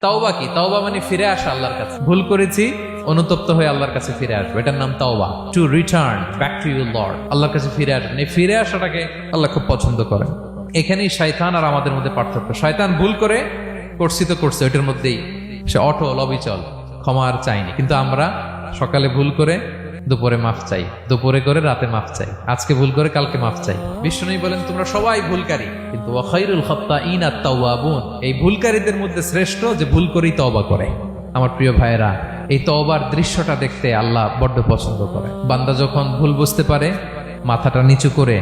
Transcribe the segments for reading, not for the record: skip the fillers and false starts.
তাওবা কি? তাওবা মানে ফিরে আসা আল্লাহর কাছে। ভুল করেছি, অনুতপ্ত হয়ে আল্লাহর কাছে ফিরে আসবে, এটার নাম তাওবা। To return back to your Lord, আল্লাহর কাছে ফিরে আসবেন। এই ফিরে আসাটাকে আল্লাহ খুব পছন্দ করেন। এখানেই শয়তান আর আমাদের মধ্যে পার্থক্য। শয়তান ভুল করে করছি তো করছে, ওইটার মধ্যেই সে অটল অবিচল, ক্ষমা আর চাইনি। কিন্তু আমরা সকালে ভুল করে দুপুরে মাফ চাই, দুপুরে করে রাতে মাফ চাই, আজকে ভুল করে কালকে মাফ চাই। বিষ্ণু বলেন তোমরা সবাই ভুলকারী, কিন্তু ওয়া খায়রুল খাত্তাঈন আত-তাওয়াবুন, এই ভুলকারীদের মধ্যে শ্রেষ্ঠ যে ভুল করেই তওবা করে। আমার প্রিয় ভাইয়েরা, এই তওবার দৃশ্যটা দেখতে আল্লাহ বড্ড পছন্দ করে। বান্দা যখন ভুল বুঝতে পারে, মাথাটা নিচু করে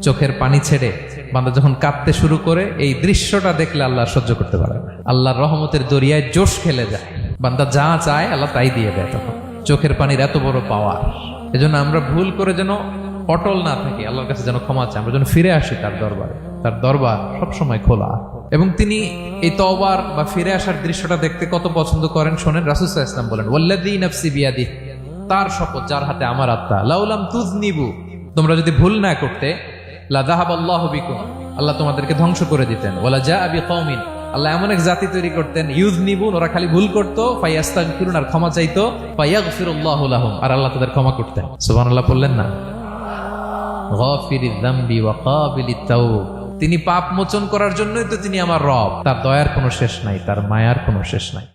চোখের পানি ছেড়ে বান্দা যখন কাঁদতে শুরু করে, এই দৃশ্যটা দেখলে আল্লাহ সহ্য করতে পারে না। আল্লাহর রহমতের দরিয়ায় জোশ খেলে যায়, বান্দা যা চায় আল্লাহ তাই দিয়ে দেয়। তখন চোখের পানির এত বড় পাওয়ার। এজন্য আমরা ভুল করে যেন অটল না থাকি, আল্লাহর কাছে যেন ক্ষমা চাই, আমরা যেন ফিরে আসি তার দরবারে। তার দরবার সবসময় খোলা, এবং তিনি এই তওবার বা ফিরে আসার দৃশ্যটা দেখতে কত পছন্দ করেন শোনেন। রাসূল সাল্লাল্লাহু আলাইহি ওয়াসাল্লাম বলেন, ওয়াল্লাযী নাফসি বিয়াদিহি, তার শপথ যার হাতে আমার আত্মা, লাউলাম তুযনিবু, তোমরা যদি ভুল না করতে, লা যাহাবাল্লাহু বিকুম, আল্লাহ তোমাদেরকে ধ্বংস করে দিতেন। ওয়ালা জাআ বিকওমিন, আল্লাহ এমন এক জাতি তৈরি করতেন, ইউযনিবুন, ওরা খালি ভুল করতো, ফায়াস্তাগফিরুন, আর ক্ষমা চাইতো, ফায়াগফিরুল্লাহু লাহুম, আর আল্লাহ তাদের ক্ষমা করতেন। সুবহানাল্লাহ বললেন না? গাফিরিয যামবি ওয়া কাবিলিত তাওব, তিনি পাপ মোচন করার জন্যই তো তিনি আমার রব। তার দয়ার কোনো শেষ নাই, তার মায়ার কোনো শেষ নাই।